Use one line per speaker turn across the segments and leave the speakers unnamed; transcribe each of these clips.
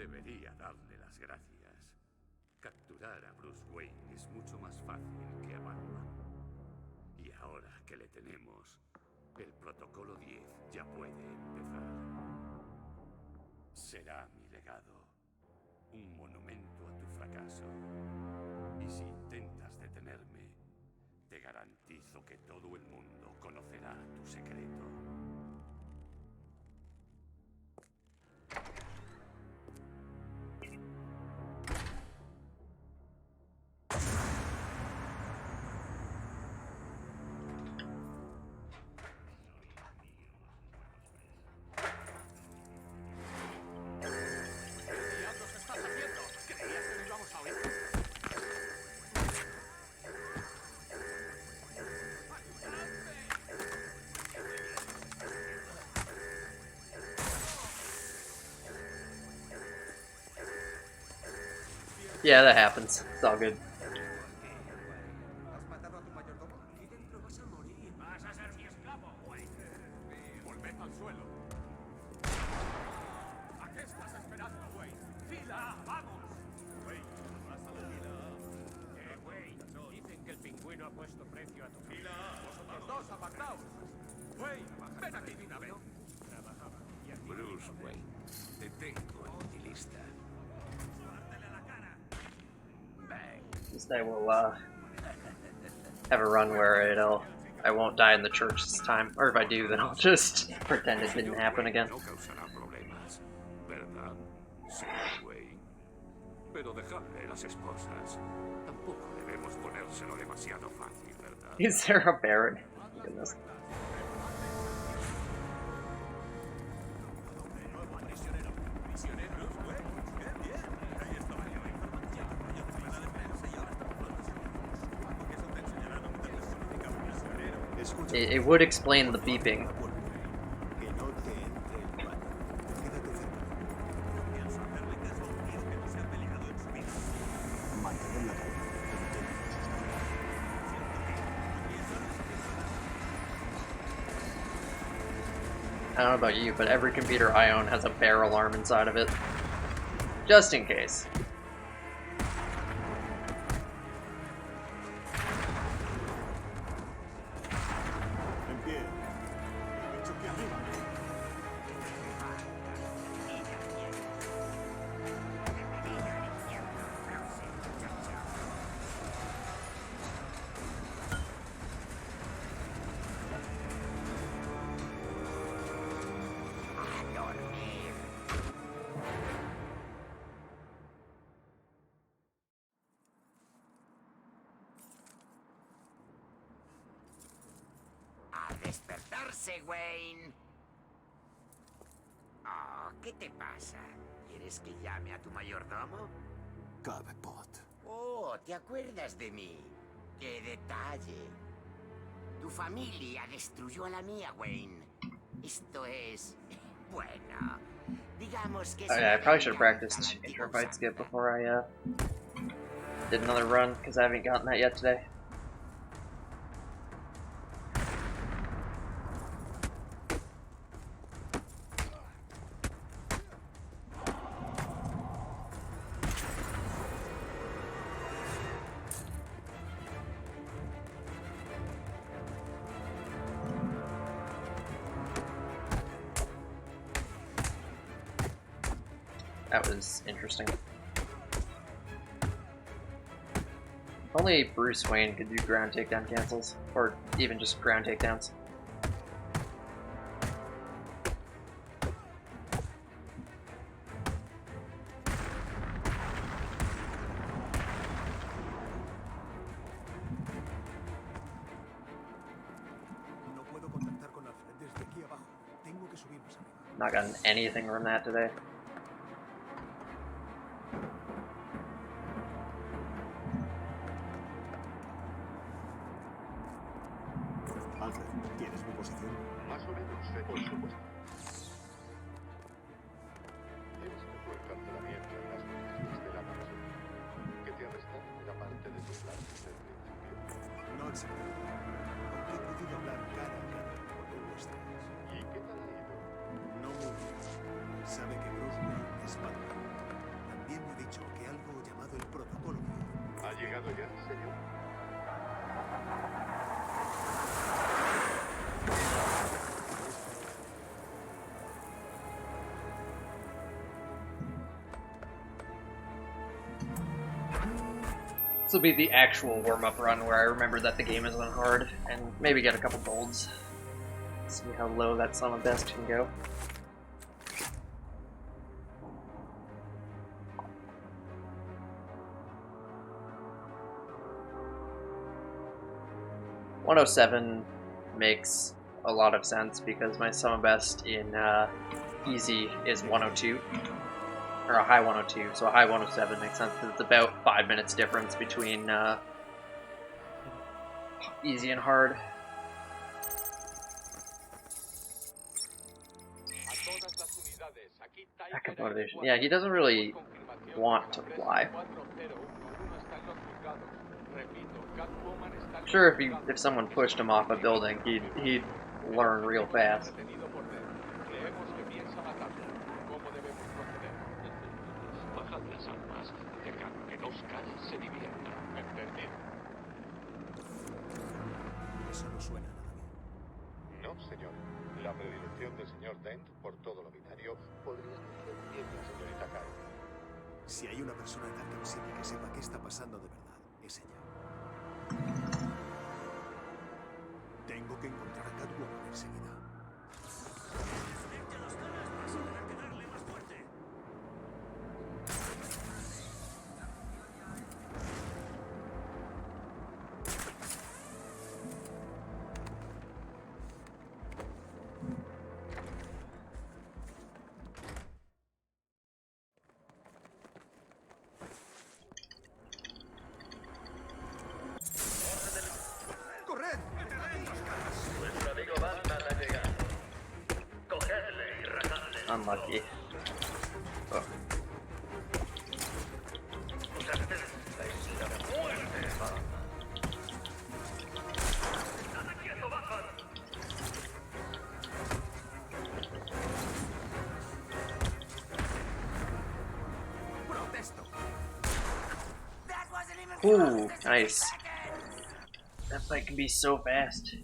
Debería darle las gracias. Capturar a Bruce Wayne es mucho más fácil que a Batman. Y ahora que le tenemos, el protocolo 10 ya puede empezar. Será mi legado, un monumento a tu fracaso. Y si intentas detenerme, te garantizo que todo el mundo conocerá tu secreto.
Yeah, that happens. It's all good.
Dicen que el pingüino ha puesto precio a tu fila. Vosotros dos, apartaos. Wayne, ven aquí de una vez.
Bruce Wayne, te tengo en mi lista.
At least I will have a run where I won't die in the church this time, or if I do, then I'll just pretend it didn't happen again.
No causará problemas, ¿verdad? Sí, Wayne. Pero dejadle las esposas. Tampoco debemos ponérselo demasiado fácil, ¿verdad?
Is there a Baron? Oh, goodness. It would explain the beeping. I don't know about you, but every computer I own has a bear alarm inside of it. Just in case.
Despertarse, Wayne. Oh, ¿qué te pasa? ¿Quieres que llame a tu mayordomo?
Cabepot.
Oh, ¿te acuerdas de mí? ¡Qué detalle! Tu familia destruyó a la mía, Wayne. Esto es... bueno, digamos que...
Oh, yeah, I probably should have practiced intro fight skip before I did another run, because I haven't gotten that yet today. That was interesting. If only Bruce Wayne could do ground takedown cancels, or even just ground takedowns. Not gotten anything from that today.
¿Tienes mi posición?
Más o menos, por supuesto. Tienes que tu encarcelamiento en las noticias de la noche. Que te arrestaron era parte de tu plan desde el principio.
No exactamente. Aunque he podido hablar cara a cara con Hugo Strange.
¿Y qué tal ha ido?
No muy bien. Sabe que Bruce
This will be the actual warm-up run where I remember that the game is on hard, and maybe get a couple golds. See how low that son of best can go. $107 makes a lot of sense because my sum of best in easy is 102, or a high 102, so a high 107 makes sense because it's about 5 minutes difference between easy and hard. Backup motivation. Yeah, he doesn't really want to fly. Sure, if someone pushed him off a building, he'd learn real fast.
Eso no suena nada bien.
No, señor. La predilección del señor Dent por todo lo binario podría hacerle bien la señorita Kyle.
Si hay una persona en Arkham City que sepa qué está pasando de verdad, es ella. Tengo que encontrar a Catwoman enseguida.
Unlucky. Oh. Ooh, nice. That fight can be so fast.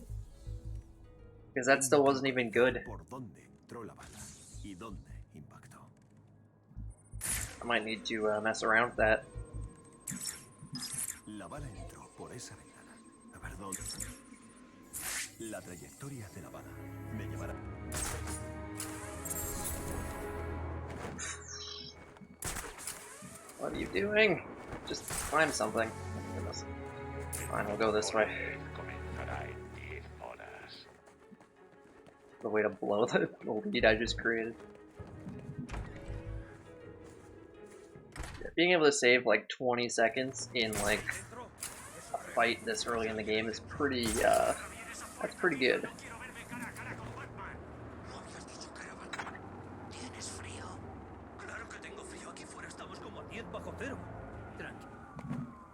Because that still wasn't even good.
¿Por dónde entró la bala? ¿Y dónde impactó?
I might need to mess around with that.
La bala entró por esa ventana. A ver dónde. La trayectoria de la bala me llevará.
What are you doing? Just climb something. Fine, we'll go this way. The way to blow the lead I just created. Yeah, being able to save like 20 seconds in like a fight this early in the game is pretty, that's pretty good.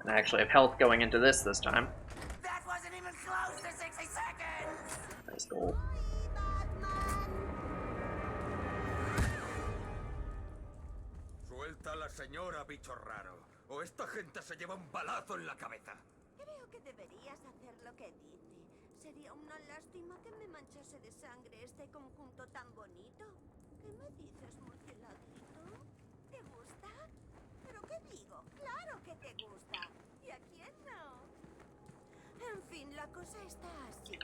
And I actually have health going into this time.
That wasn't even close to 60 seconds!
Nice goal.
Suelta a la señora, bicho raro, o esta gente se lleva un balazo en la cabeza.
Creo que deberías hacer lo que dice. Sería una lástima que me manchase de sangre este conjunto tan bonito. ¿Qué me dices, murcielaguito? ¿Te gusta? ¿Pero qué digo? ¡Claro que te gusta! ¿Y a quién no? En fin, la cosa está así.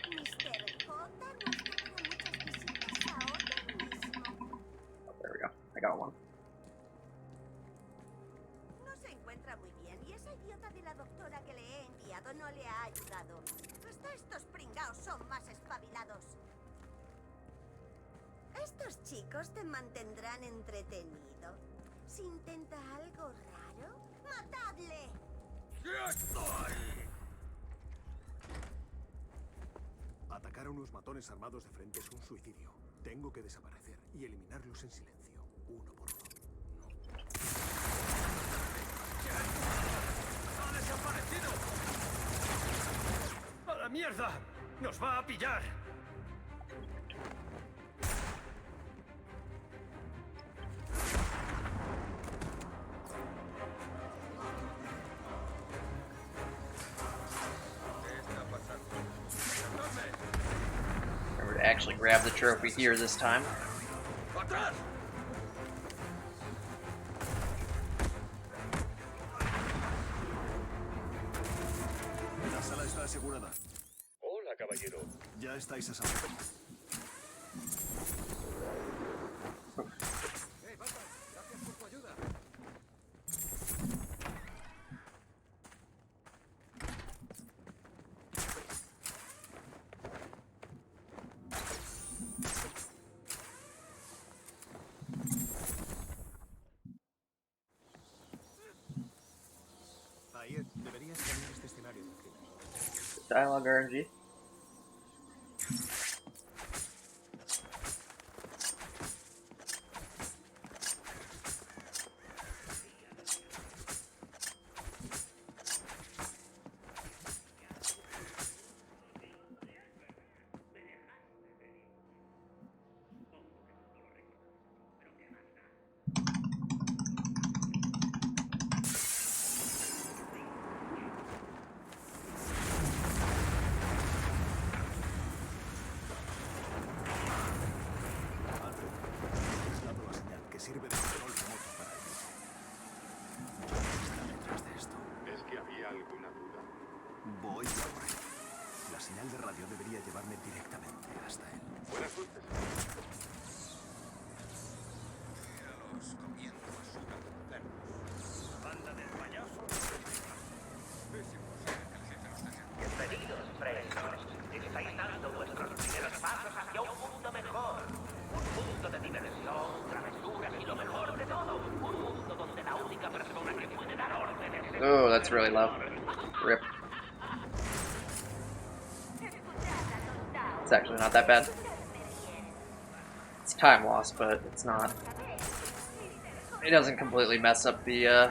Mr. J nos da muchas visitas ahora mismo.
Oh, there we go. I got one.
No se encuentra muy bien y esa idiota de la doctora que le he enviado no le ha ayudado. Hasta estos pringaos son más espabilados. Estos chicos te mantendrán entretenido. Si intenta algo raro, ¡matadle!
¡Quieto ahí!
Atacar a unos matones armados de frente es un suicidio. Tengo que desaparecer y eliminarlos en silencio, uno por uno.
¡Ha desaparecido! ¡A la mierda! ¡Nos va a pillar!
Remember to actually grab the trophy here this time.
¡Atrás!
sala está asegurada.
Hola, caballero.
Ya estáis a salvo.
Gracias por tu ayuda.
Ahí deberías tener este escenario del crimen.
Dialogue RNG.
Alfred, has dado la señal que sirve de control remoto para el grupo. Está detrás de esto.
¿Es que había alguna duda?
Voy a por él. La señal de radio debería llevarme directamente hasta él.
Buena suerte.
Los comienzos enfermos. Banda del payaso. Es imposible que el jefe los deje.
Bienvenidos, presos. Estáis dando vuestros primeros pasos hacia un mundo mejor. Un mundo de diversión, travesuras y lo mejor de todo. Un mundo donde la única persona que puede dar órdenes es...
Oh, that's really low. Rip. It's actually not that bad. It's time loss, but it's not. It doesn't completely mess up the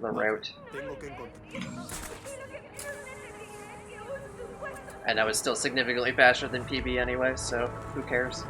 route.
Tengo que encontrar.
And I was still significantly faster than PB anyway, so who cares?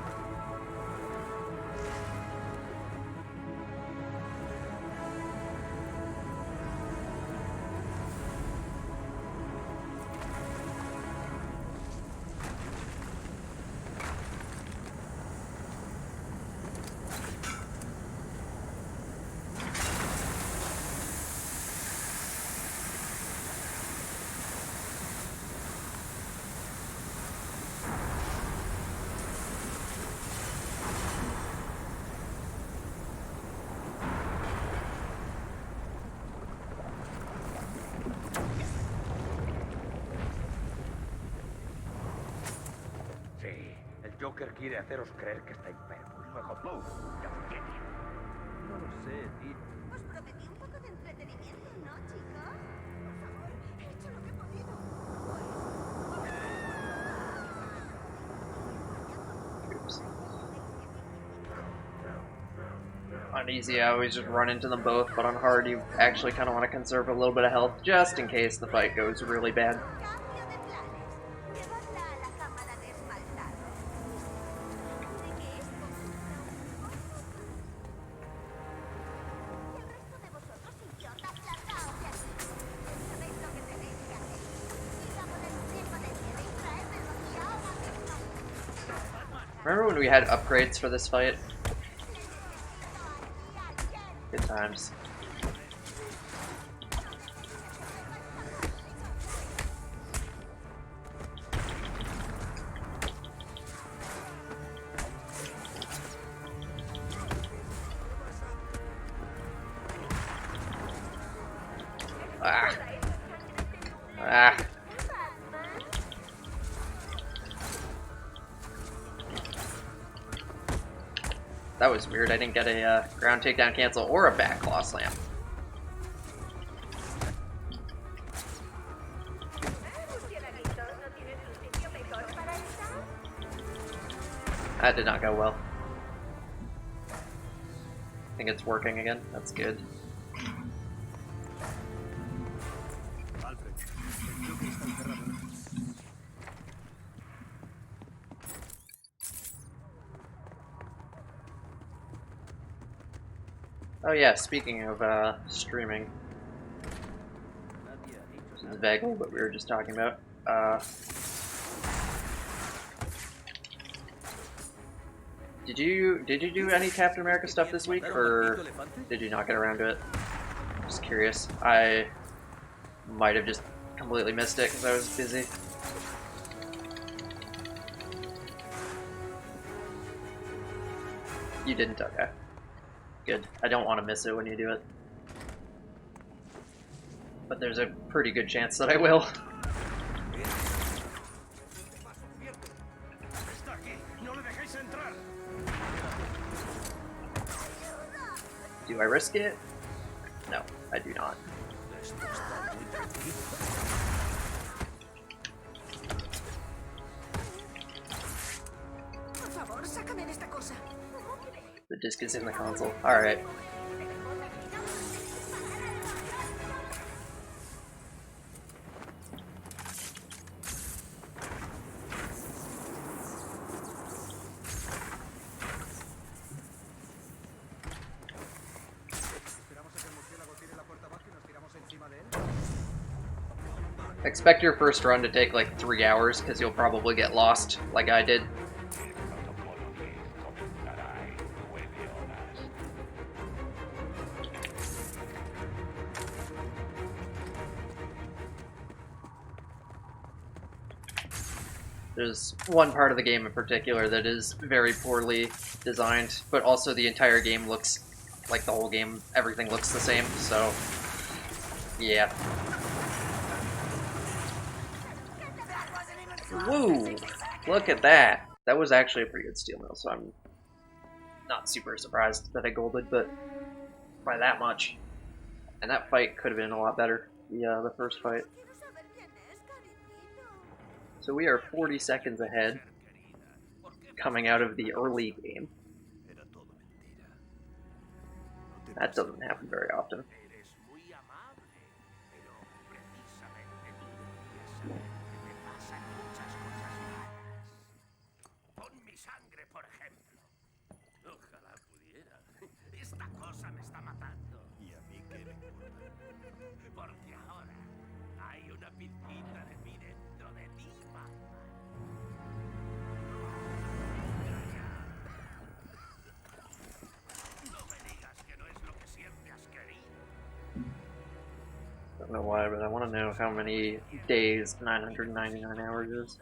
Sí, el Joker quiere haceros creer que está enfermo y luego ya os tiene.
No lo sé, tío.
Os prometí un poco de entretenimiento, ¿no, chicos? Por favor, he hecho lo que he podido.
Oops. On easy, I always just run into them both, but on hard, you actually kind of want to conserve a little bit of health just in case the fight goes really bad.
Cambio de planes. Llevadla a la cámara de esmaltado. ¿De qué es? Y el resto de vosotros, idiotas, largaos de aquí. Sabéis lo que tenéis que hacer. Ir a por el muñeco de nieve y traérmelo aquí ahora mismo.
Remember when we had upgrades for this fight? Good times. Ah. Ah. That was weird. I didn't get a ground takedown cancel or a back claw slam. That did not go well. I think it's working again. That's good.
Alfred, el Joker está encerrado.
Oh yeah, speaking of streaming, this is vaguely what we were just talking about. Did you do any Captain America stuff this week, or did you not get around to it? Just curious. I might have just Completely missed it because I was busy. You didn't, okay. Good. I don't want to miss it when you do it. But there's a pretty good chance that I will.
Está aquí. No le dejéis entrar.
Do I risk it? No, I do not.
Por favor, sácame de esta cosa.
The disc is in the console. Alright. Expect your first run to take like 3 hours because you'll probably get lost like I did. There's one part of the game in particular that is very poorly designed, but also the entire game looks like the whole game, everything looks the same, so yeah. Woo! Look at that! That was actually a pretty good steel mill, so I'm not super surprised that I golded, but by that much. And that fight could have been a lot better, the first fight. So we are 40 seconds ahead, coming out of the early game. That doesn't happen very often. I don't know why, but I want to know how many days 999 hours is.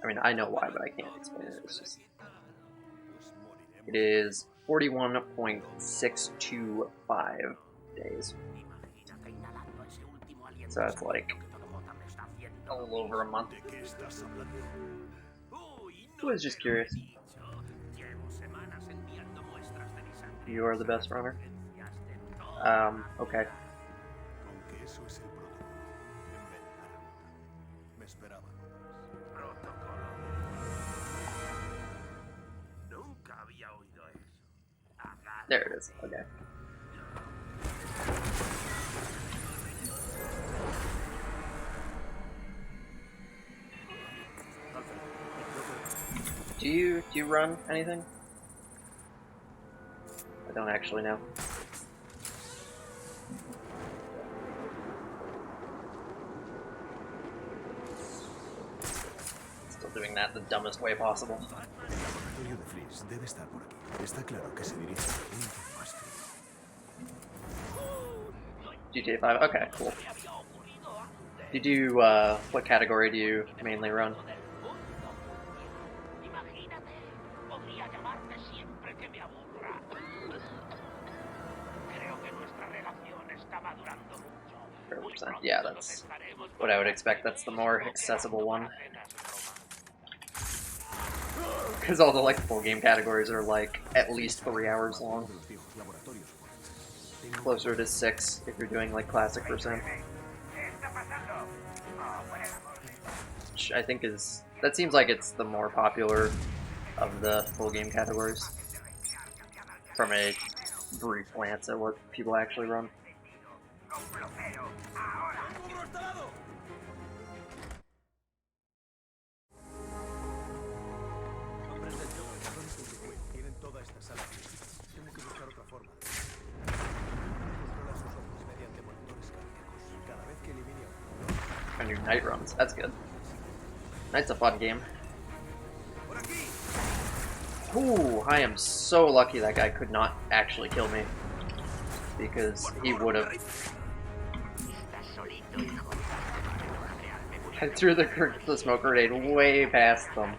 I mean, I know why, but I can't explain it. It's just... It is 41.625 days. So that's like a little over a month. I was just curious. You are the best runner? Okay. There it is. Okay. Do you run anything? I don't actually know. Still doing that the dumbest way possible. GTA 5, okay, cool. You do, what category do you mainly run? Yeah, that's what I would expect. That's the more accessible one. Because all the like full game categories are like at least 3 hours long. Closer to 6 if you're doing like classic percent. Which I think is, that seems like it's the more popular of the full game categories. From a brief glance at what people actually run. On your night runs, that's good. Night's a fun game. Ooh, I am so lucky that guy could not actually kill me. Because he would have I threw the smoke grenade way past them.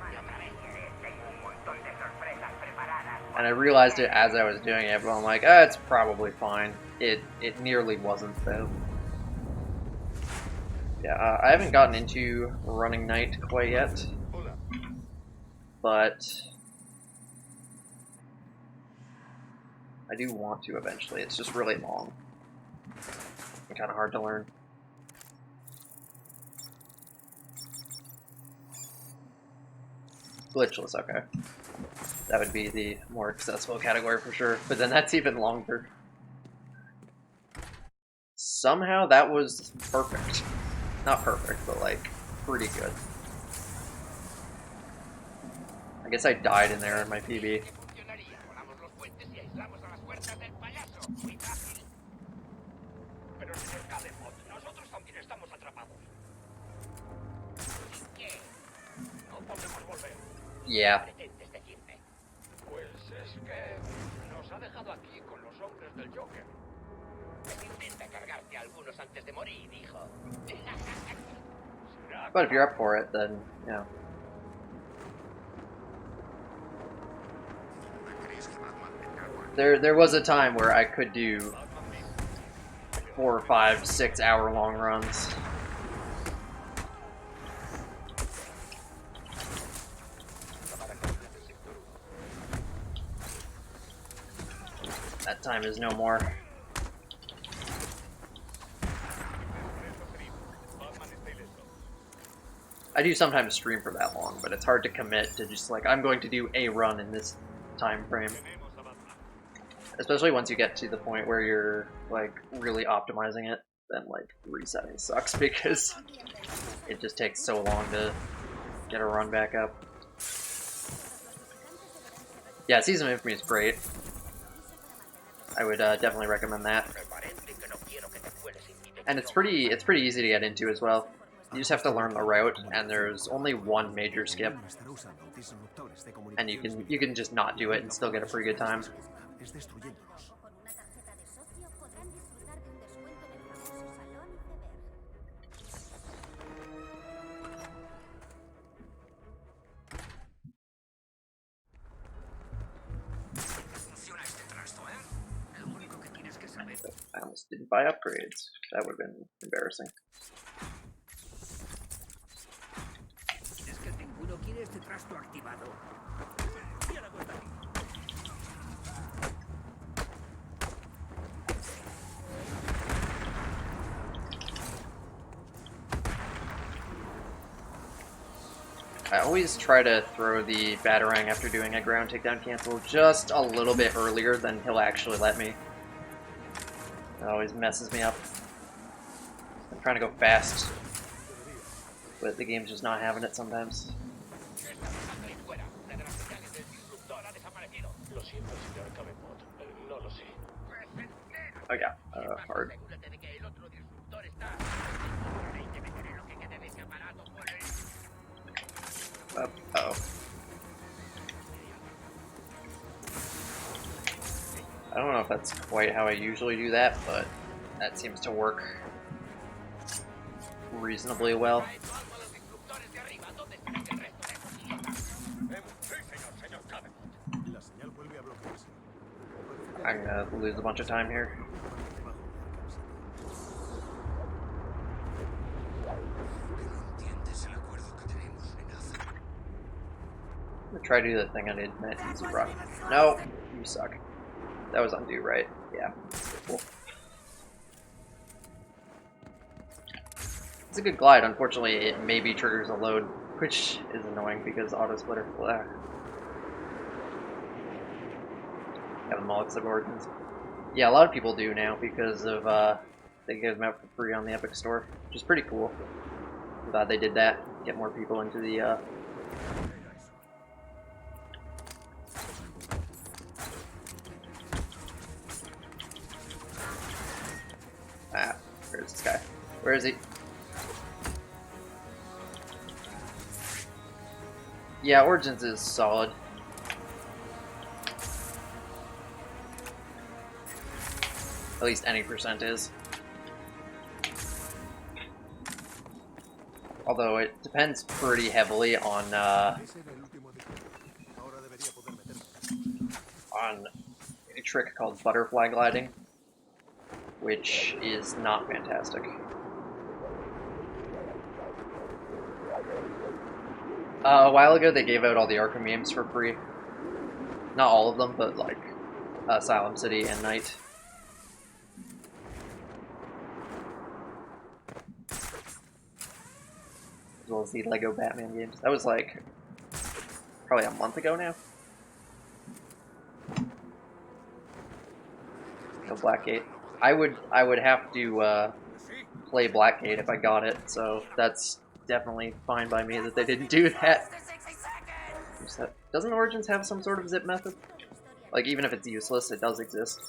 And I realized it as I was doing it, but I'm like, it's probably fine. It nearly wasn't, though. Yeah, I haven't gotten into running night quite yet, but I do want to eventually. It's just really long and kind of hard to learn. Glitchless, okay. That would be the more accessible category for sure, but then that's even longer. Somehow that was perfect. Not perfect, but like, pretty good. I guess I died in there in my PB. Yeah.
Pues es que nos ha dejado aquí con los hombres del Joker.
Intenta cargarte a algunos antes de morir, hijo.
But if you're up for it, then, yeah. There was a time where I could do 4 or 5, 6 hour long runs. That time is no more. I do sometimes stream for that long, but it's hard to commit to just like, I'm going to do a run in this time frame. Especially once you get to the point where you're like really optimizing it, then like resetting sucks because it just takes so long to get a run back up. Yeah, Season of Infamy is great. I would definitely recommend that. And it's pretty easy to get into as well. You just have to learn the route, and there's only one major skip, and you can just not do it and still get a pretty good time. I almost didn't buy upgrades. That would have been embarrassing.
Es que ninguno quiere este trasto activado. Mira la vuelta aquí.
I always try to throw the Batarang after doing a ground takedown cancel just a little bit earlier than he'll actually let me. It always messes me up. I'm trying to go fast, but the game's just not having it sometimes. Oh yeah, hard. Uh-oh. I don't know if that's quite how I usually do that, but that seems to work reasonably well. I'm gonna lose a bunch of time here. I'm gonna try to do the thing I did in that easy run. No, you suck. That was undo, right? Yeah. Cool. It's a good glide. Unfortunately, it maybe triggers a load, which is annoying because auto splitter. Blah. Have them all except Origins. Yeah, a lot of people do now because of they get them out for free on the Epic Store, which is pretty cool. I'm glad they did that. Get more people into the. Where's this guy? Where is he? Yeah, Origins is solid. At least any percent is. Although it depends pretty heavily on
Ese era el último aditivo. Ahora debería poder meterme.
on a trick called butterfly gliding, which is not fantastic. A while ago they gave out all the Arkham games for free. Not all of them, but like Asylum City and Night. As well as the Lego Batman games. That was like probably a month ago now. No Blackgate. I would have to play Blackgate if I got it, so that's definitely fine by me that they didn't do that. Doesn't Origins have some sort of zip method? Like, even if it's useless, it does exist.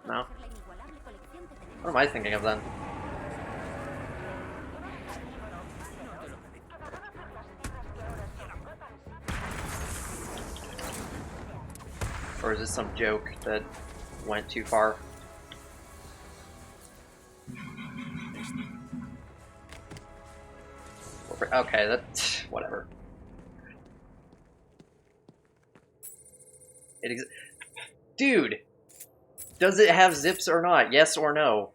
No? What am I thinking of then? Or is this some joke that went too far? Okay, that's whatever. Dude! Does it have zips or not? Yes or no?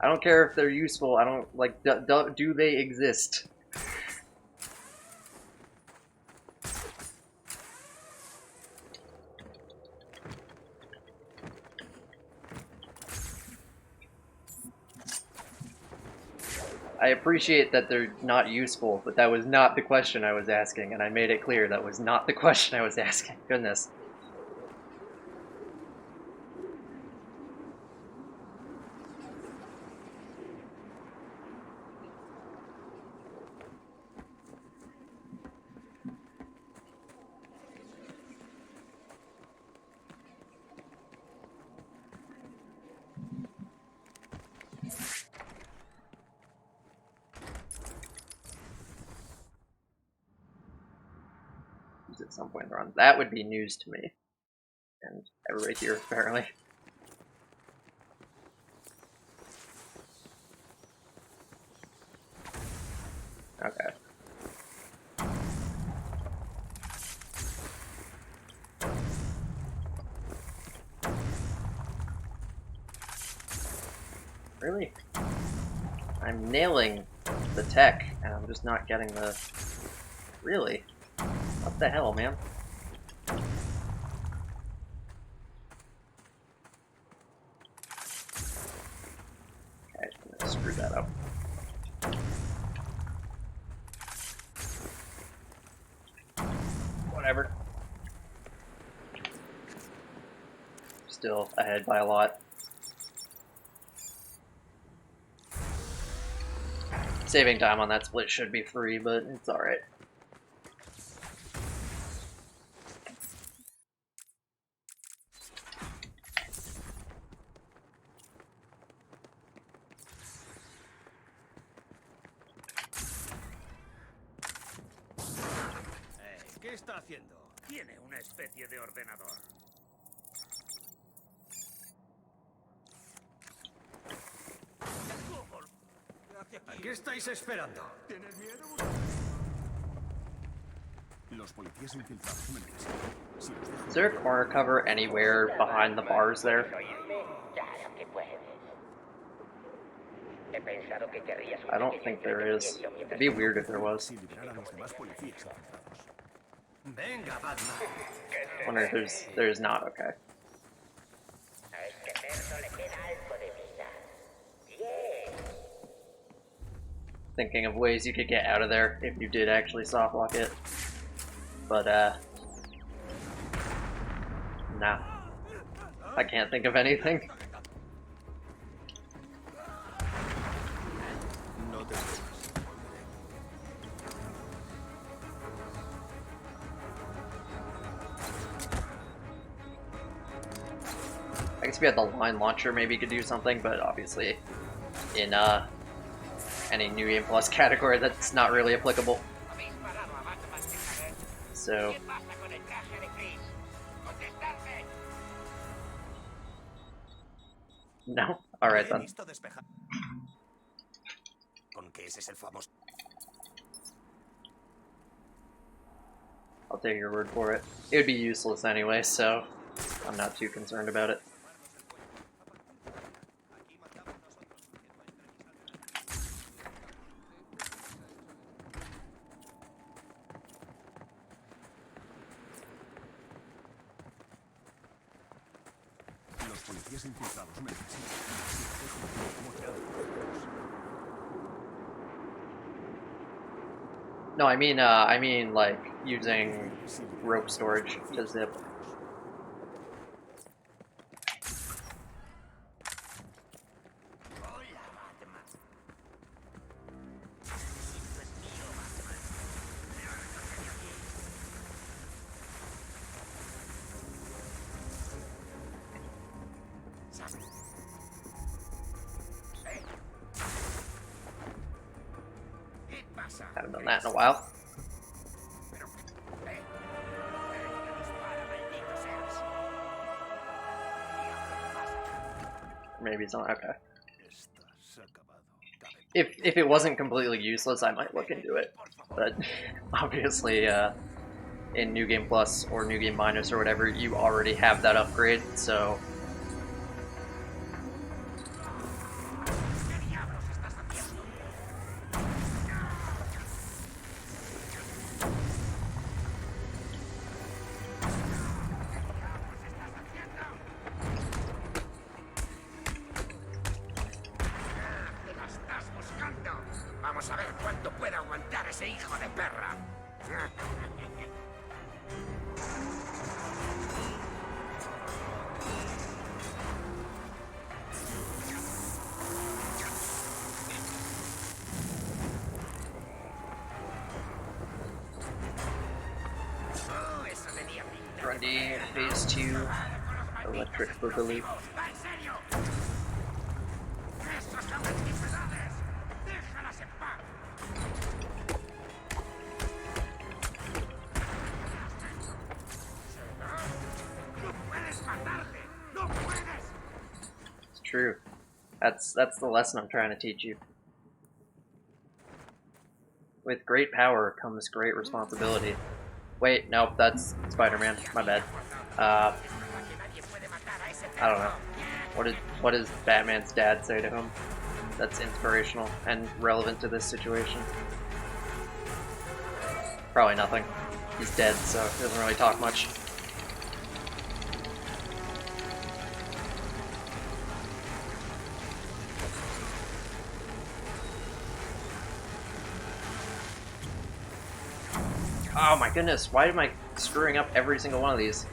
I don't care if they're useful. I don't, like, do they exist? I appreciate that they're not useful, but that was not the question I was asking, and I made it clear that was not the question I was asking. Goodness. At some point in the run. That would be news to me. And everybody here, apparently. Okay. Really? I'm nailing the tech, and I'm just not getting the... Really? What the hell, man? Okay, I'm gonna screw that up. Whatever. Still ahead by a lot. Saving time on that split should be free, but it's alright.
¿Qué está haciendo?
Tiene una especie de ordenador.
¿A qué estáis esperando?
¿Tienes miedo? Los policías infiltrados me necesitan. Si los dejo...
Is there a corner cover anywhere behind the bars there? I don't think there is. It'd be weird if there was.
Si liberar a los demás policías infiltrados.
Venga, Batman.
Wonder if there's not. Okay. Thinking of ways you could get out of there if you did actually softlock it, but nah, I can't think of anything.
No te preocupes.
I guess if you had the line launcher, maybe you could do something, but obviously in any New Game Plus category, that's not really applicable. So No? Alright
Lo he
then.
visto despejar. Con que ese es el famoso.
I'll take your word for it. It would be useless anyway, so I'm not too concerned about it.
Los policías infiltrados me necesitan. Si te dejo ver cómo te hacen los dedos.
No, I mean like using rope storage to zip.
Hola, Batman. Esto es mío, Batman. Lárgate de aquí. ¿Sabes? ¿Qué pasa?
Haven't done that in a while.
Pero, dispara, maldito seas. Diablo, pasa.
Maybe it's not okay.
Esta se ha acabado.
If it wasn't completely useless, I might look into it. But obviously, in New Game Plus or New Game Minus or whatever, you already have that upgrade, so
¿Qué diablos estás haciendo? ¿Te la estás buscando? Vamos a ver cuánto puede aguantar ese hijo de perra. Oh, eso tenía pinta.
Run D, Phase 2, Electric Boogaloo.
¡Va en serio! ¡Esos son antigüedades! ¡Déjalas en paz! ¡No puedes matarle! ¡No puedes!
It's true. That's the lesson I'm trying to teach you. With great power comes great responsibility. Wait, nope, that's Spider-Man. My bad. I don't know. What does Batman's dad say to him? That's inspirational and relevant to this situation. Probably nothing. He's dead, so he doesn't really talk much. Oh my goodness, why am I screwing up every single one of these?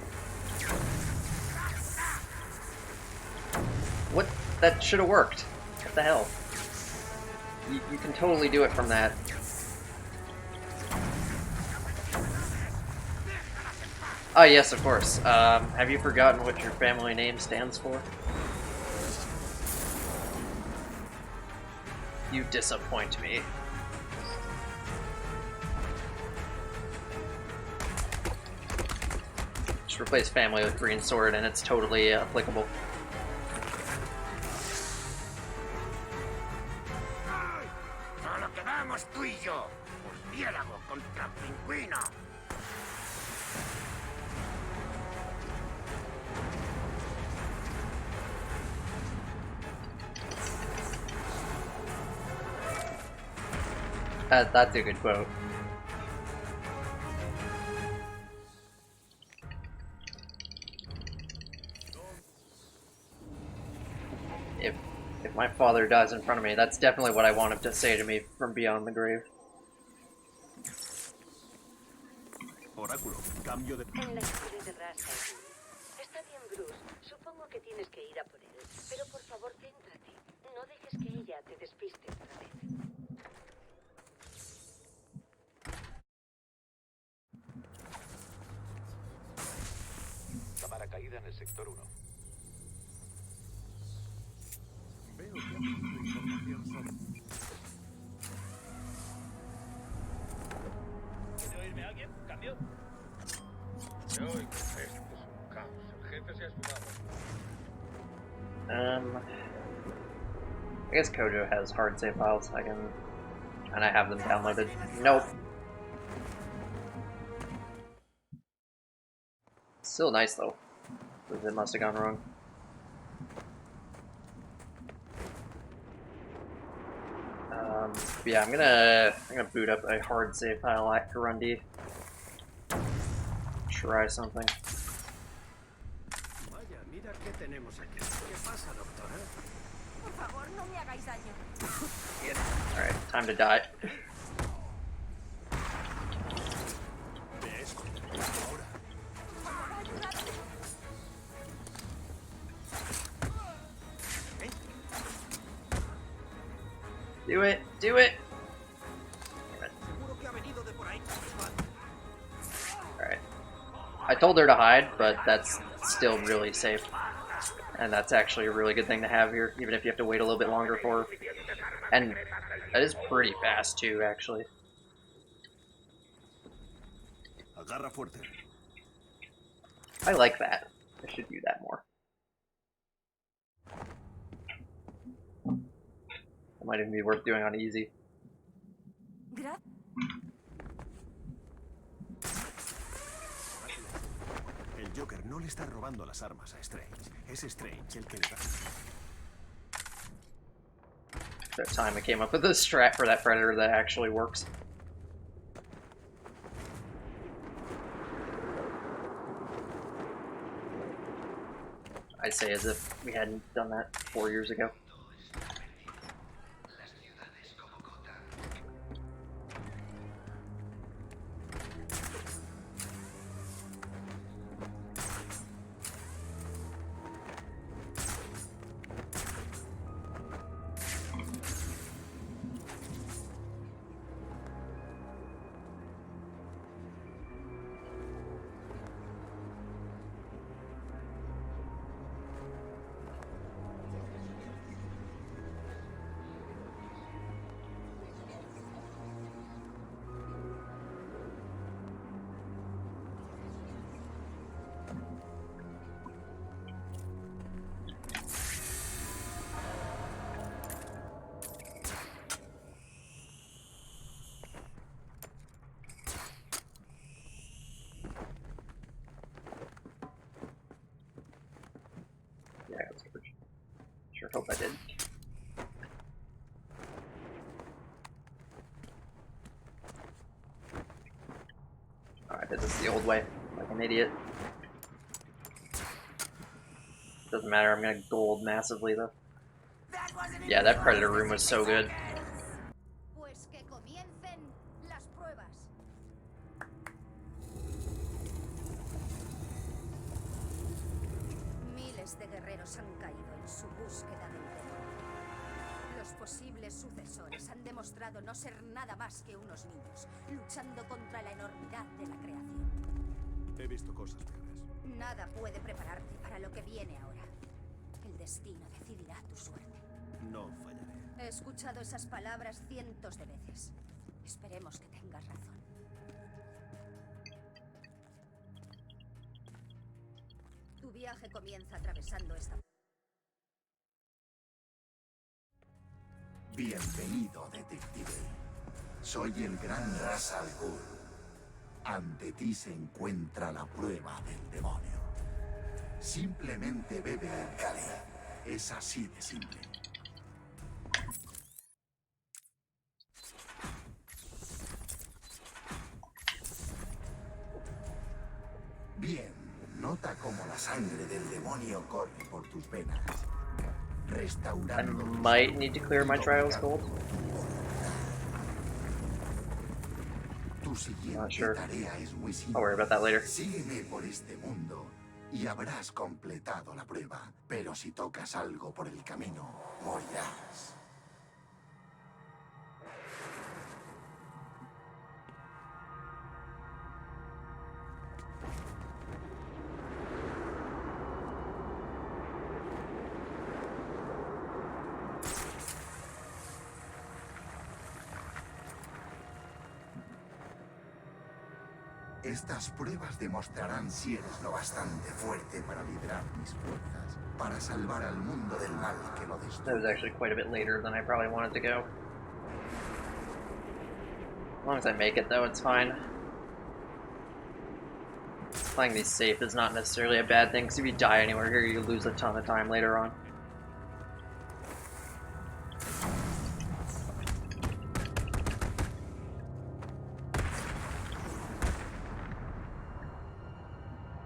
What? That should have worked. What the hell? You can totally do it from that. Oh yes, of course. Have you forgotten what your family name stands for? You disappoint me. Just replace family with green sword and it's totally applicable.
Solo quedamos tú y yo. Murciélago contra pingüino.
That's a good quote. If my father dies in front of me, that's definitely what I want him to say to me from beyond the grave.
Oráculo, cambio de...
En la historia de Rasta. Está bien, Bruce. Supongo que tienes que ir a por él. Pero por favor, céntrate. No dejes que ella te despiste otra vez.
Cámara caída en el sector 1.
Veo que ha pedido información sobre...
¿Quiere oírme alguien? ¿Cambio?
Te oigo. Esto es un caos. El jefe se ha esfumado.
I guess Kojo has hard save files. I can, and I have them downloaded. Nope. Still nice though. It must have gone wrong. Yeah, I'm gonna boot up a hard save file at Grundy. Try something.
Vaya, mira qué tenemos aquí. ¿Qué pasa, doctor?
Por favor, no me hagáis daño.
Alright, time to die.
Ve eso. Ahora.
Do it! Do it!
Seguro que ha venido de por ahí.
Alright. I told her to hide, but that's still really safe. And that's actually a really good thing to have here, even if you have to wait a little bit longer for her. And that is pretty fast too, actually.
Agarra fuerte.
I like that. I should do that more. That might even be worth doing on easy.
El Joker no le está robando las armas a Strange. Es Strange el que le da.
That time I came up with a strat for that predator that actually works. I say as if we hadn't done that 4 years ago. Yeah, that's good. Sure hope I did. Alright, this is the old way, like an idiot. Doesn't matter, I'm gonna gold massively though. Yeah, that predator room was so good.
Pues que comiencen las pruebas. Miles de guerreros han caído en su búsqueda del demonio. Los posibles sucesores han demostrado no ser nada más que unos niños, luchando contra la enormidad de la creación.
He visto cosas peores.
Nada puede prepararte para lo que viene ahora. El destino decidirá tu suerte.
No fallaré.
He escuchado esas palabras cientos de veces. Esperemos que tengas razón. Tu viaje comienza atravesando esta...
Bienvenido, detective. Soy el gran Ra's al Ghul. Ante ti se encuentra la prueba del demonio. Simplemente bebe el cáliz. Es así de simple. Bien, nota cómo la sangre del demonio corre por tus venas.
I
Restaurando.
might need to clear my trials gold.
Tu
Not
siguiente
sure.
tarea es muy simple.
I'll worry about that later.
Sígueme por este mundo y habrás completado la prueba. Pero si tocas algo por el camino, morirás. Estas pruebas demostrarán si eres lo bastante fuerte para liderar mis fuerzas, para salvar al mundo del mal que lo
That was actually quite a bit later than I probably wanted to go. As long as I make it, though, it's fine. Playing these safe is not necessarily a bad thing, because if you die anywhere here, you lose a ton of time later on.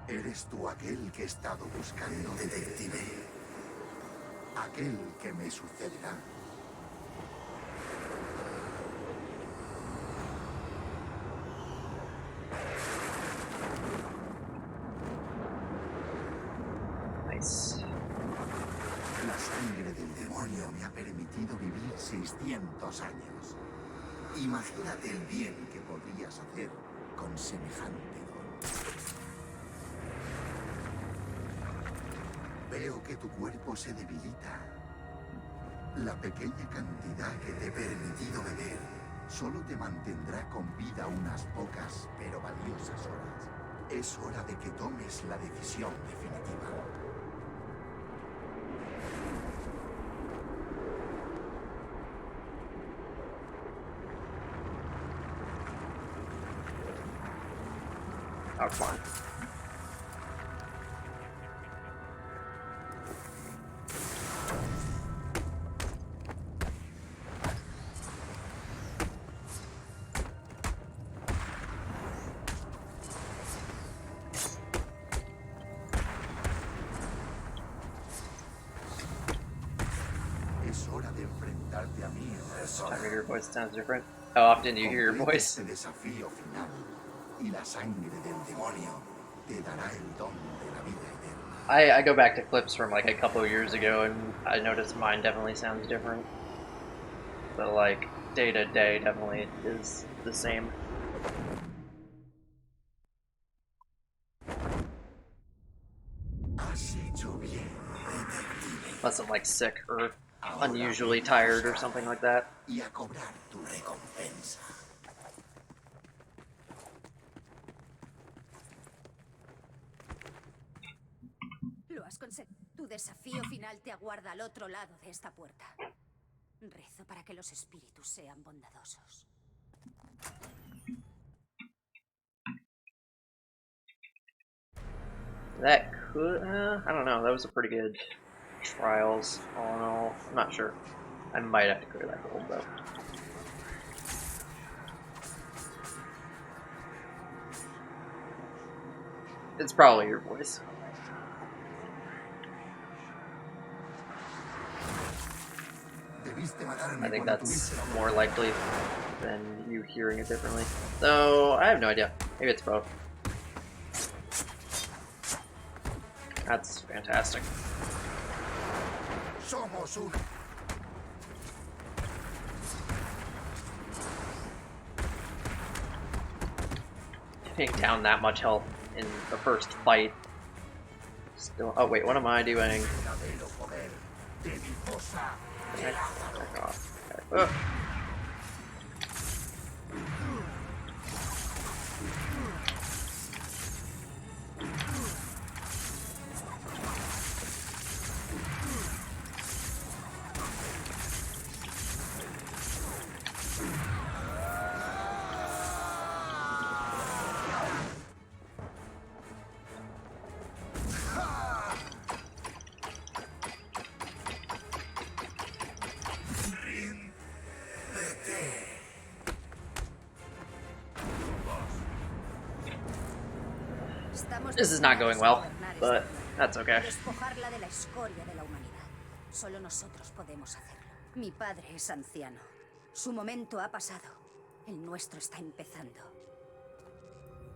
¿Eres tú aquel que he estado buscando, detective? Aquel que me sucederá.
Nice.
La sangre del demonio me ha permitido vivir 600 años. Imagínate el bien que podrías hacer con semejante don. Veo que tu cuerpo se debilita. La pequeña cantidad que te he permitido beber solo te mantendrá con vida unas pocas pero valiosas horas. Es hora de que tomes la decisión definitiva.
Oh, come on.
Es hora de enfrentarte a mí.
Time to hear your voice sounds different. How often do you hear your voice?
Este desafío final y la sangre del demonio te dará el don de la vida eterna.
I go back to clips from like a couple of years ago, and I noticed mine definitely sounds different. But like day to day, definitely is the same.
Has hecho bien, detective.
Unless I'm like sick or unusually tired or something like that.
Y a cobrar tu recompensa.
Lo has conseguido. Tu desafío final te aguarda al otro lado de esta puerta. Rezo para que los espíritus sean bondadosos.
That could, I don't know, that was a pretty good trials, all in all. I'm not sure. I might have to clear that gold, though. It's probably your voice. I think that's more likely than you hearing it differently. Though, I have no idea. Maybe it's both. That's fantastic.
Somos uno.
Getting down that much health in the first fight. Still. Oh wait, what am I doing? Okay, back off. Okay. Oh. This is not going well, but that's okay.
Despojarla de la escoria de la humanidad. Solo nosotros podemos hacerlo. Mi padre es anciano. Su momento ha pasado. El nuestro está empezando.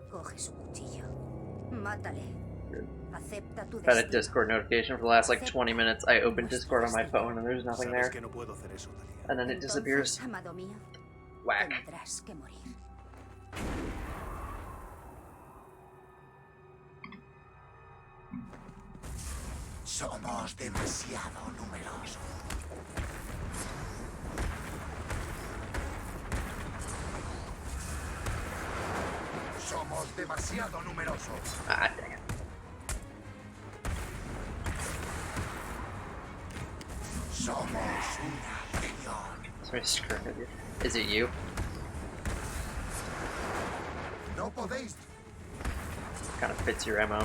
Coge su cuchillo. Mátale. Acepta tu
I've had a
destino.
Discord notification for the last like 20 minutes. I opened Discord on my phone and there's nothing there.
Sabes que no puedo hacer eso, Talia.
And then it disappears.
Entonces, amado mío,
Whack.
tendrás que morir.
Somos demasiado numerosos. Somos demasiado numerosos.
Ah, dang it.
Somos una legión.
Somebody screwing with you. Is it you?
No podéis.
Kind of fits your MO.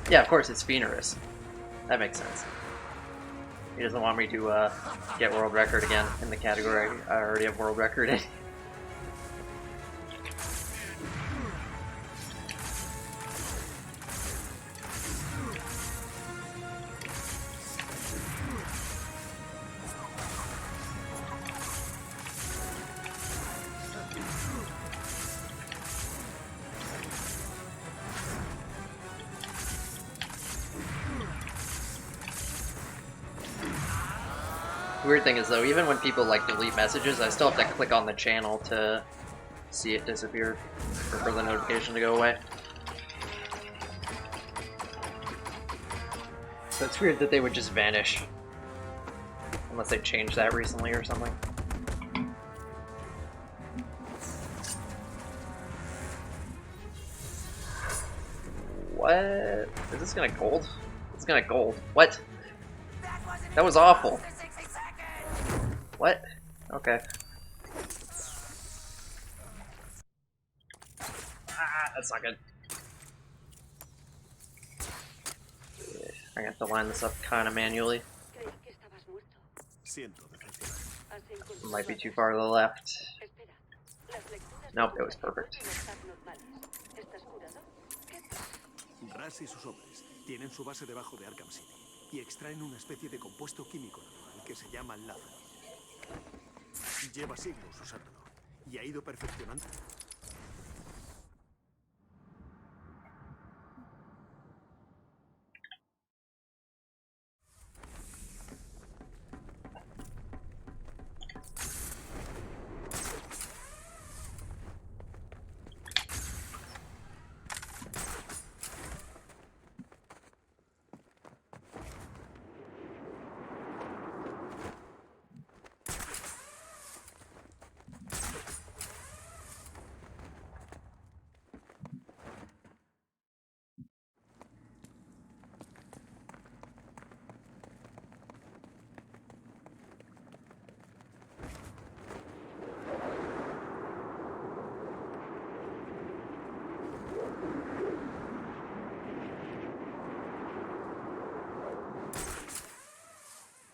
Yeah, of course, it's Phoenix. That makes sense. He doesn't want me to get world record again in the category I already have world record in. The weird thing is though, even when people like delete messages, I still have to click on the channel to see it disappear, or for the notification to go away. So it's weird that they would just vanish. Unless they changed that recently or something. What? Is this gonna gold? It's gonna gold. What? That was awful. What? Okay. Ah, that's not good. I have to line this up kind of manually. Might be too far to the left. Nope, it was perfect.
Ras y sus hombres tienen su base debajo de Arkham City y extraen una especie de compuesto químico natural que se llama lázaro. Lleva siglos usándolo y ha ido perfeccionando.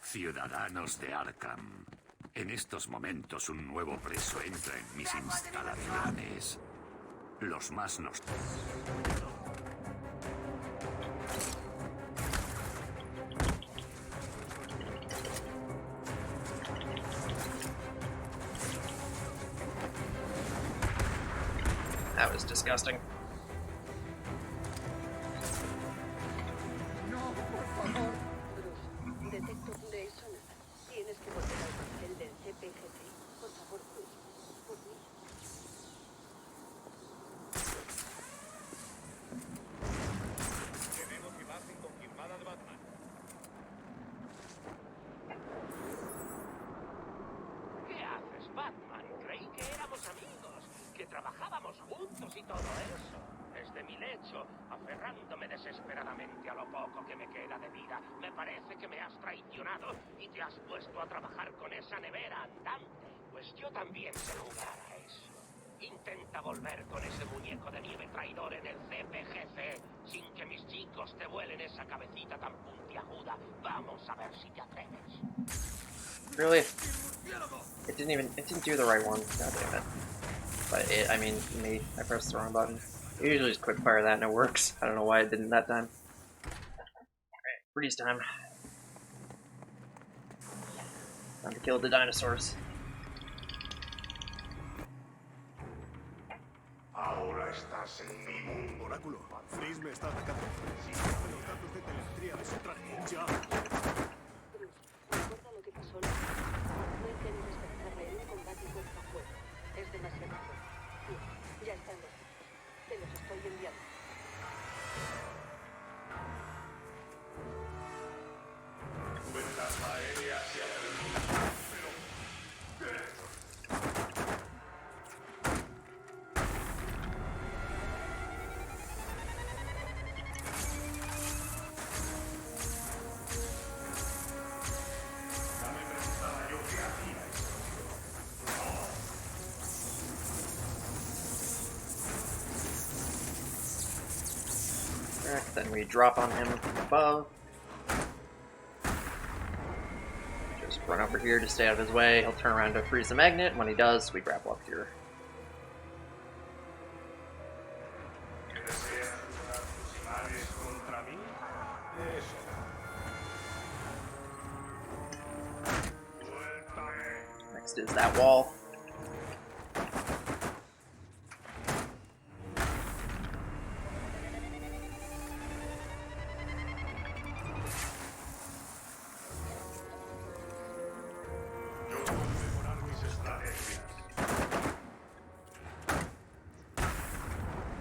Ciudadanos de Arkham, en estos momentos un nuevo preso entra en mis instalaciones. Los más nos...
That was disgusting.
Detecto de eso nada. Tienes que volver al cuartel del CPGC. Por favor, Cruz. Por mí.
Tenemos imagen confirmada de Batman.
¿Qué haces, Batman? Creí que éramos amigos, que trabajábamos juntos y todo eso. Desde mi lecho, aferrándome desesperadamente a lo poco que me queda de vida, me parece que me has traicionado y te has puesto a trabajar con esa nevera andante. Pues yo también sé jugar a eso. Intenta volver con ese muñeco de nieve traidor en el CPGC sin que mis chicos te vuelen esa cabecita tan puntiaguda. Vamos a ver si te atreves.
Really? It didn't do the right one. God damn it. But I mean, me, I pressed the wrong button. I usually just quick fire that and it works. I don't know why it didn't that time. Alright, freeze time. Time to kill the dinosaurs.
Ahora estás en mi mundo.
Oráculo, Freeze me está atacando. Sígueme los datos de telemetría de su traje. ¡Ya!
Cruz, ¿recuerda lo que pasó? No intentes despertarle en un combate cuerpo a cuerpo. Es demasiado fuerte. Bien, ya están los datos. Te los estoy enviando.
Fuerzas aéreas se ha terminado.
Then we drop on him from above. Just run over here to stay out of his way. He'll turn around to freeze the magnet. When he does, we grapple up here. Next is that wall.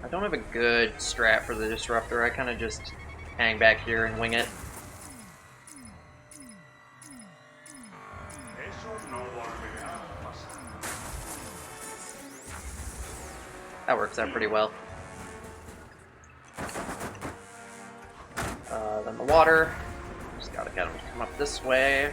I don't have a good strat for the disruptor. I kind of just hang back here and wing it. That works out pretty well. Then the water. Just gotta get him to come up this way.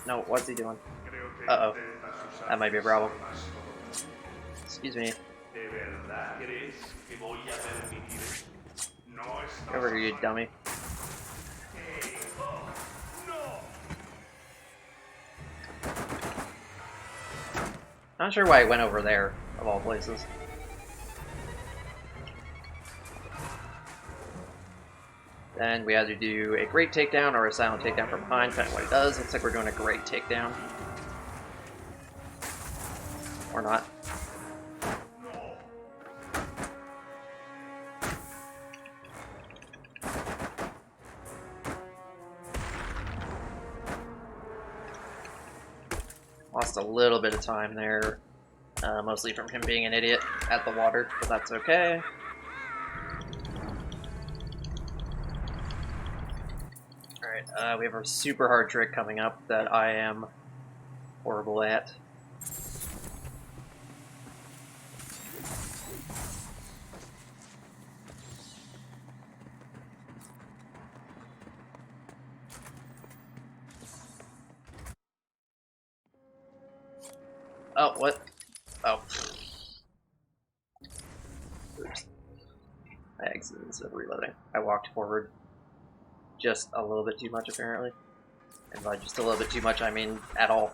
No, what's he doing? Uh-oh. That might be a problem. Excuse me. Over here, you dummy. Not sure why I went over there, of all places. Then we either do a great takedown or a silent takedown from behind, depending on what he does. Looks like we're doing a great takedown. Or not. Lost a little bit of time there, mostly from him being an idiot at the water, but that's okay. Alright, we have a super hard trick coming up that I am horrible at. Oh, what? Oh. Oops. I exited instead of reloading. I walked forward just a little bit too much, apparently. And by just a little bit too much, I mean at all.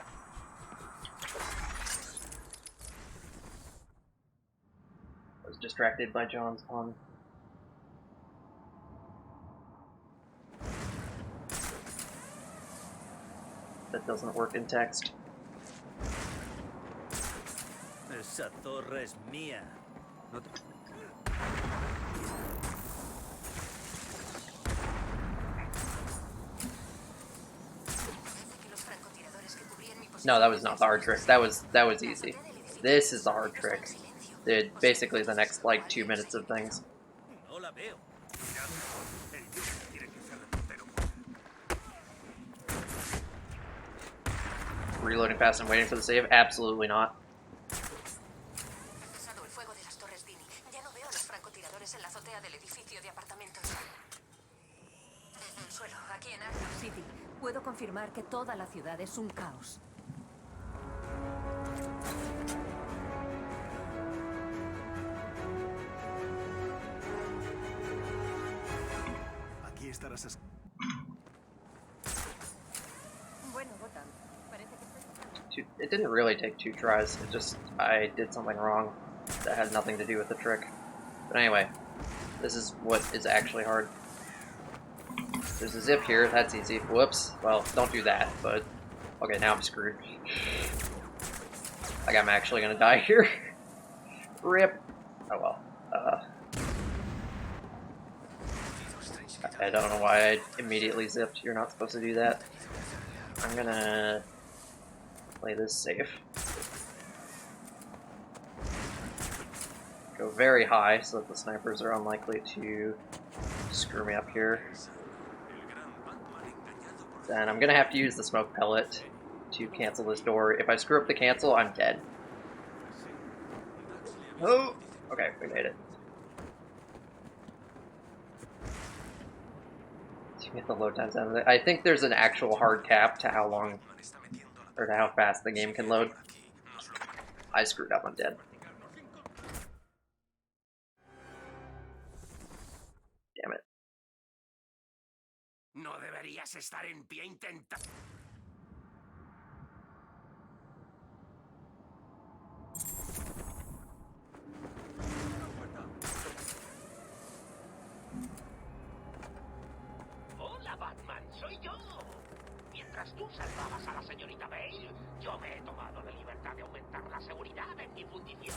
I was distracted by John's pun. That doesn't work in text.
Esa torre es mía. No te...
No, that was not the hard trick. That was easy. This is the hard trick. Did basically the next like 2 minutes of things.
No la veo.
Reloading fast and waiting for the save? Absolutely not.
Aquí en Arkham City, puedo confirmar que toda la ciudad es un caos.
Aquí estarás.
Bueno, Gotham, parece que...
It didn't really take 2 tries. It just, I did something wrong that had nothing to do with the trick. But anyway, this is what is actually hard. There's a zip here, that's easy. Whoops. Well, don't do that, but... Okay, now I'm screwed. Like, I'm actually gonna die here. Rip. Oh well. I don't know why I immediately zipped. You're not supposed to do that. I'm gonna... play this safe. Go very high so that the snipers are unlikely to screw me up here. Then I'm gonna have to use the smoke pellet to cancel this door. If I screw up the cancel, I'm dead. Oh! Okay, we made it. To get the load times out of it. I think there's an actual hard cap to how long, or to how fast the game can load. I screwed up, I'm dead. Damn it.
No deberías estar en pie intentando.
Hola, Batman, soy yo. Mientras tú salvabas a la señorita Bale, yo me he tomado la libertad de aumentar la seguridad en mi fundición.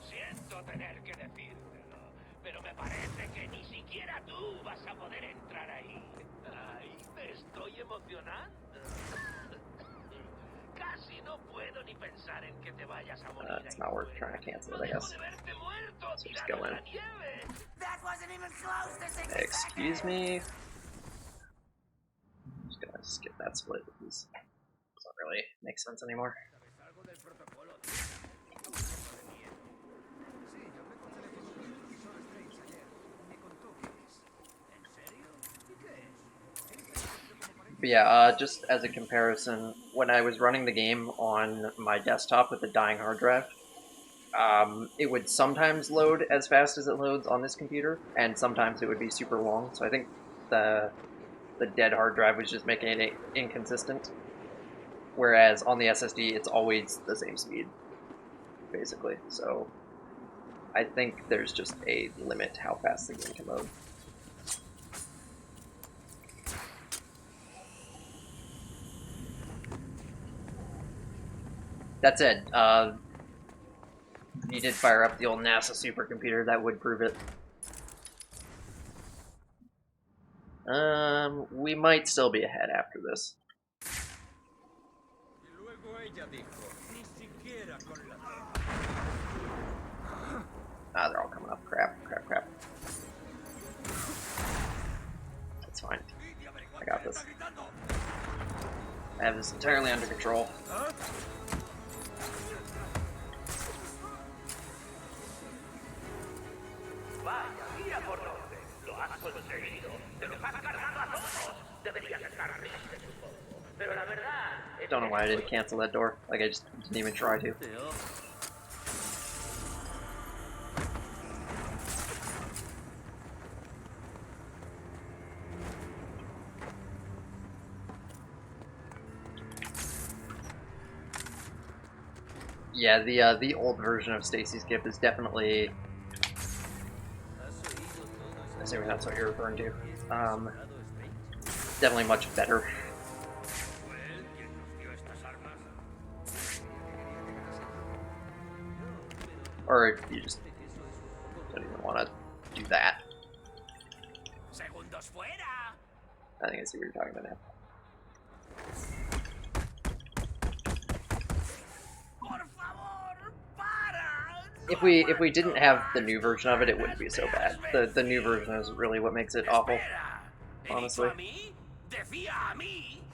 Siento tener que decírtelo, pero me parece que ni siquiera tú vas a poder entrar ahí. Ay, me estoy emocionando. Casi no puedo ni pensar en que te vayas a morir.
It's not worth trying to cancel it, I guess. So just go in. Excuse me. I'm just gonna skip that split because it doesn't really make sense anymore. But yeah, just as a comparison, when I was running the game on my desktop with a dying hard drive, it would sometimes load as fast as it loads on this computer, and sometimes it would be super long. So I think the dead hard drive was just making it inconsistent. Whereas on the SSD, it's always the same speed, basically. So I think there's just a limit how fast the game can load. That said, you did fire up the old NASA supercomputer, that would prove it. We might still be ahead after this. Ah, they're all coming up. Crap, crap, crap. That's fine. I got this. I have this entirely under control. Don't know why I didn't cancel that door. Like, I just didn't even try to. Yeah, the old version of Stacy's gift is definitely, assuming that's what you're referring to, definitely much better. Or if you just don't even want to do that. I think I see what you're talking about now. If we didn't have the new version of it, it wouldn't be so bad. The new version is really what makes it awful, honestly.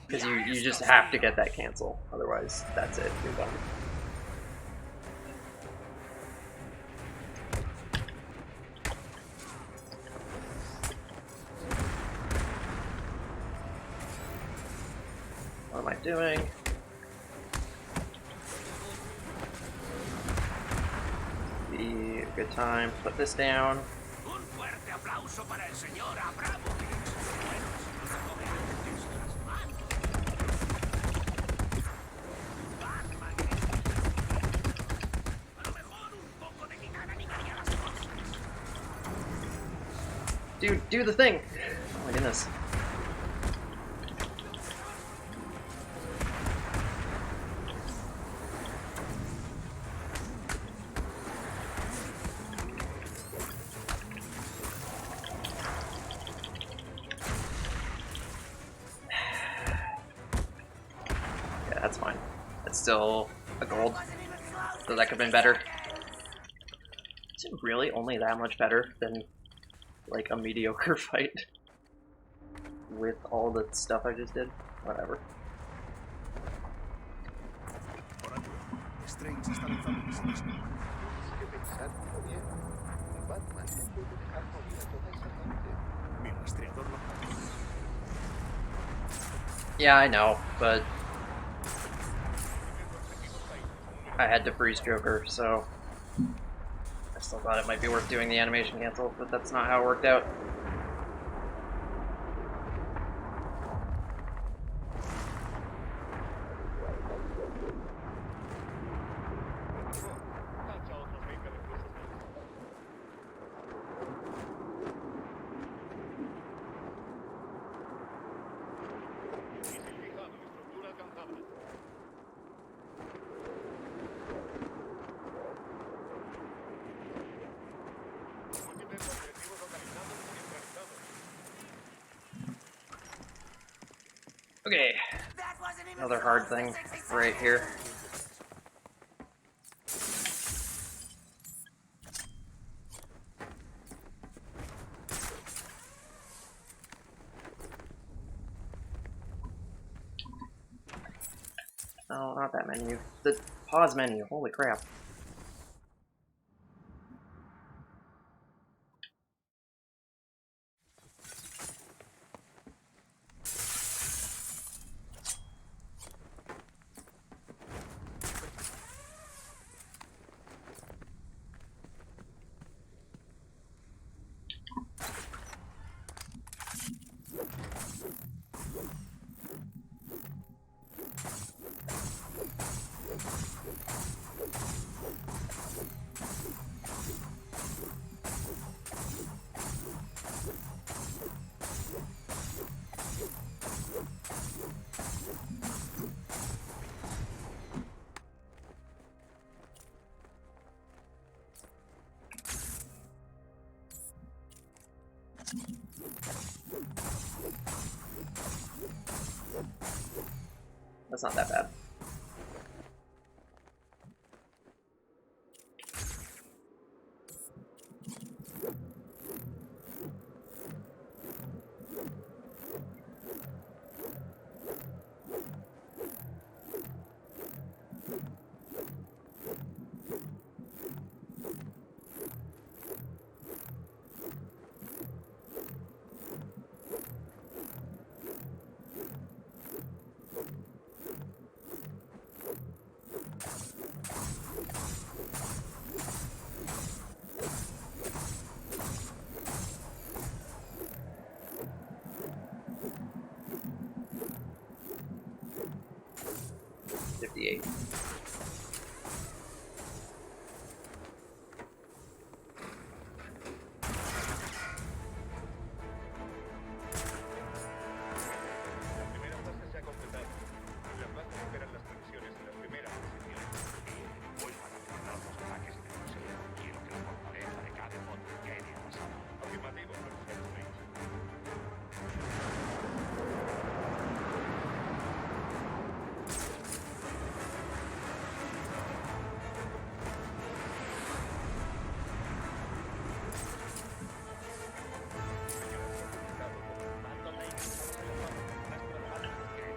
Because you just have to get that cancel, otherwise that's it, you're done. What am I doing? Be a good time. Put this down. Dude, do the thing! Oh my goodness. Yeah, that's fine. It's still a gold, so that could have been better. Is it really only that much better than like a mediocre fight with all the stuff I just did? Whatever. Yeah, I know, but I had to freeze Joker, so I still thought it might be worth doing the animation cancel, but that's not how it worked out. Okay, another hard thing right here. No, not that menu. The pause menu, holy crap. That's not that bad. $58.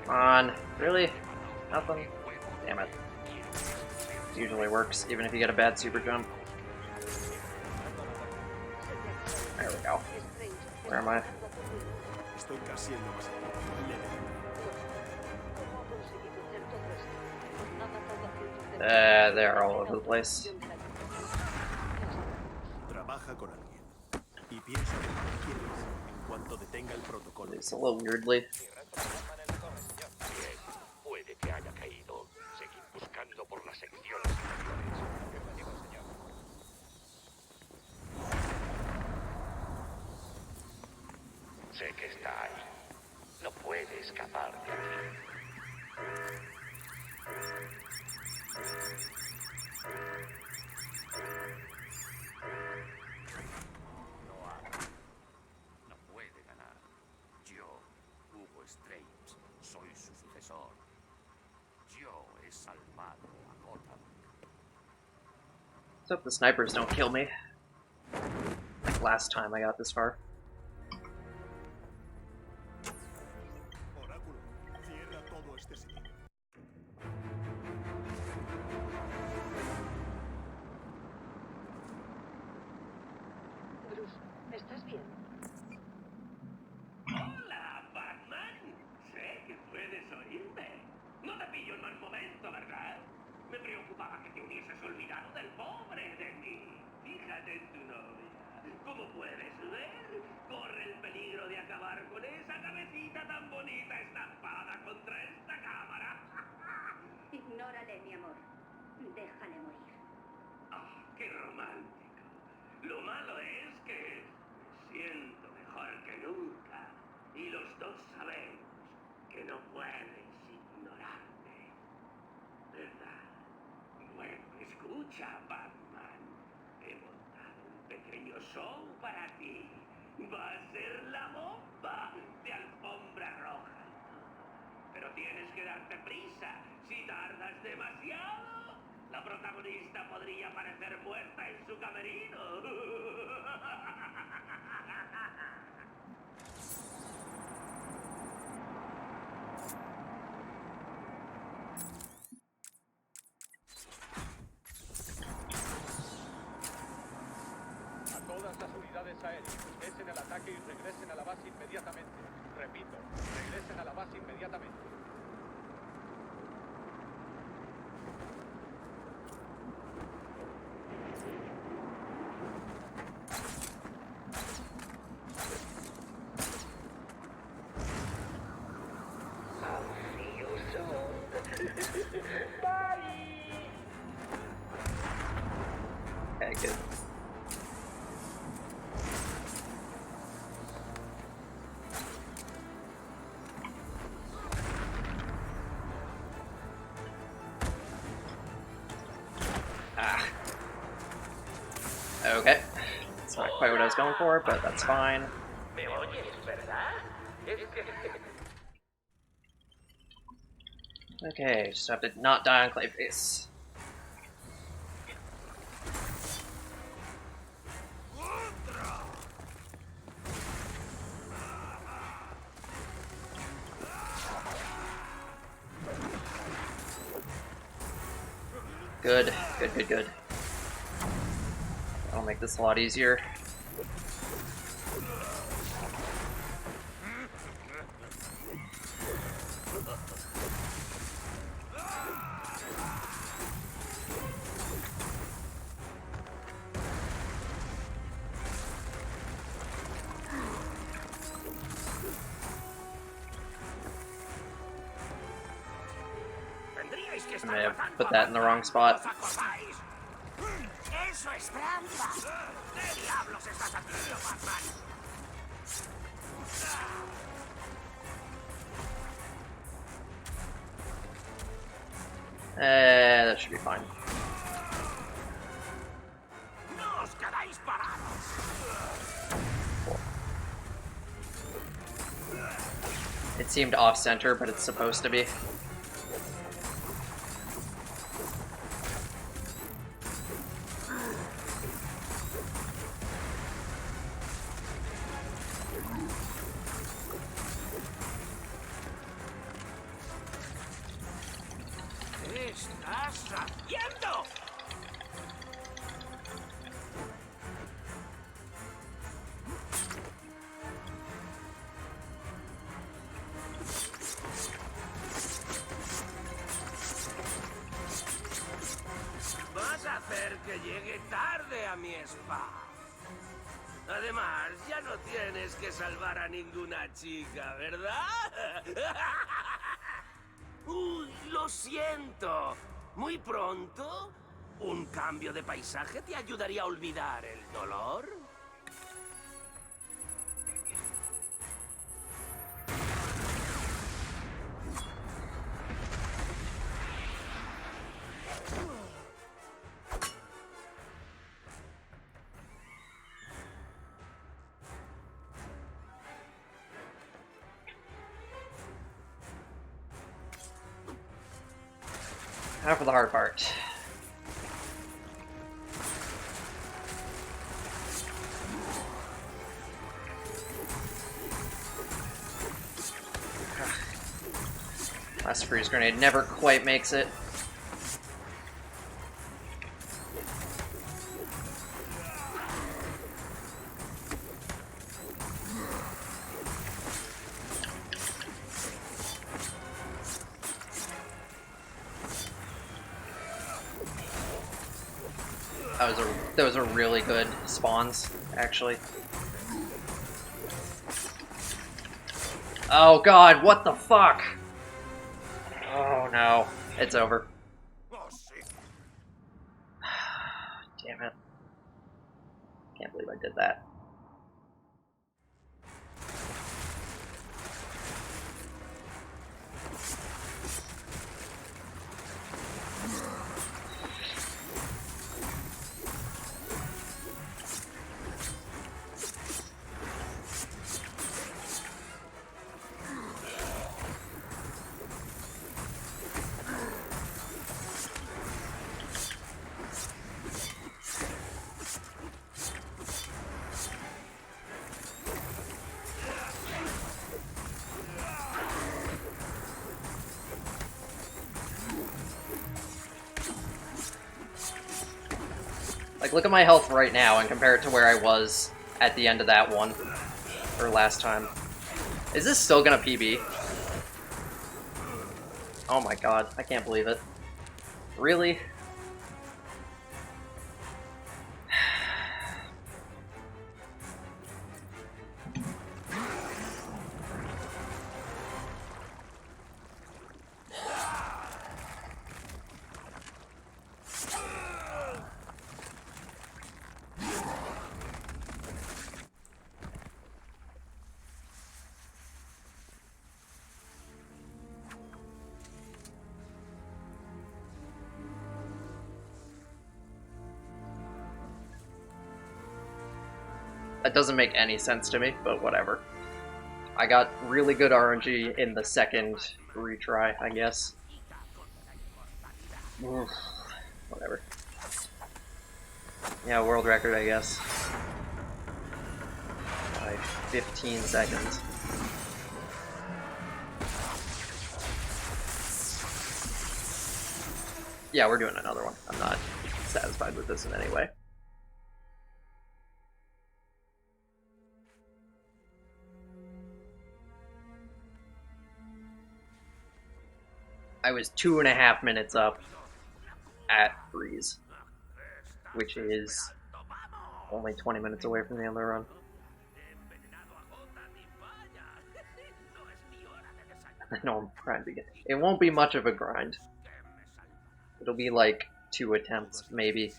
On. Really? Nothing? Damn it. It usually works, even if you get a bad super jump. There we go. Where am I? They're all over the place.
Trabaja con alguien y piensa en lo que quieres en cuanto detenga el protocolo.
It's a little weirdly.
Puede que haya caído. Seguid buscando por las secciones inferiores. Sé que está ahí. No puede escapar de aquí.
No puede ganar. Yo, Hugo Strange, soy su sucesor. Yo he salvado a Gotham.
Except the snipers don't kill me. Like last time I got this far.
Bruce, ¿estás bien?
Hola, Batman. Sé que puedes oírme. No te pillo en mal momento, ¿verdad? Me preocupaba que te Como puedes ver, corre el peligro de acabar con esa cabecita tan bonita estampada contra esta cámara.
Ignórale, mi amor. Déjale morir.
¡Ah, qué romántico! Lo malo es que me siento mejor que nunca. Y los dos sabemos que no puedes ignorarme. ¿Verdad? Bueno, escucha, Batman. He montado un pequeño show para ti. Va a ser la bomba de alfombra roja. Pero tienes que darte prisa. Si tardas demasiado, la protagonista podría parecer muerta en su camerino.
A todas las unidades aéreas, cesen el ataque y regresen a la base inmediatamente. Repito, regresen a la base inmediatamente.
Okay, good. Ah. Okay. That's not quite what I was going for, but that's fine.
¿Me oyes, verdad?
Okay, just have to not die on Clayface. Good, good, good, good. That'll make this a lot easier. I may have put that in the wrong spot.
Eso es trampa. ¿Qué diablos estás haciendo, Batman?
That should be fine.
No os quedáis parados.
It seemed off-center, but it's supposed to be.
¿Qué estás haciendo? Vas a hacer que llegue tarde a mi spa. Además, ya no tienes que salvar a ninguna chica, ¿verdad? Uy, lo siento. Muy pronto, ¿un cambio de paisaje te ayudaría a olvidar el dolor?
Now for the hard part. Last freeze grenade never quite makes it. Those are really good spawns, actually. Oh god, what the fuck? Oh no, it's over. Damn it. Can't believe I did that. Like, look at my health right now and compare it to where I was at the end of that one. Or last time. Is this still gonna PB? Oh my god, I can't believe it. Really? That doesn't make any sense to me, but whatever. I got really good RNG in the second retry, I guess. Oof, whatever. Yeah, world record, I guess. By 15 seconds. Yeah, we're doing another one. I'm not satisfied with this in any way. I was 2.5 minutes up at Freeze, which is only 20 minutes away from the other run. I know I'm grinding it. It won't be much of a grind. It'll be like 2 attempts, maybe.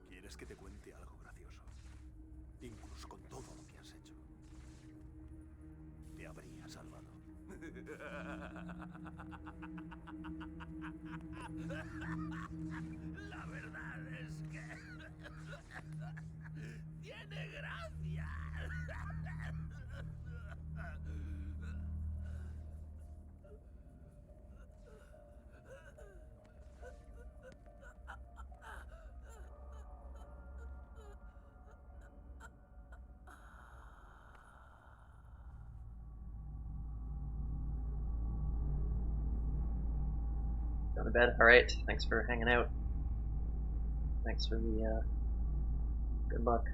¿Quieres que te cuente algo gracioso? Incluso con todo lo que has hecho, te habría salvado.
La verdad es que tiene gracia.
Go to bed. Alright, thanks for hanging out. Thanks for the good luck.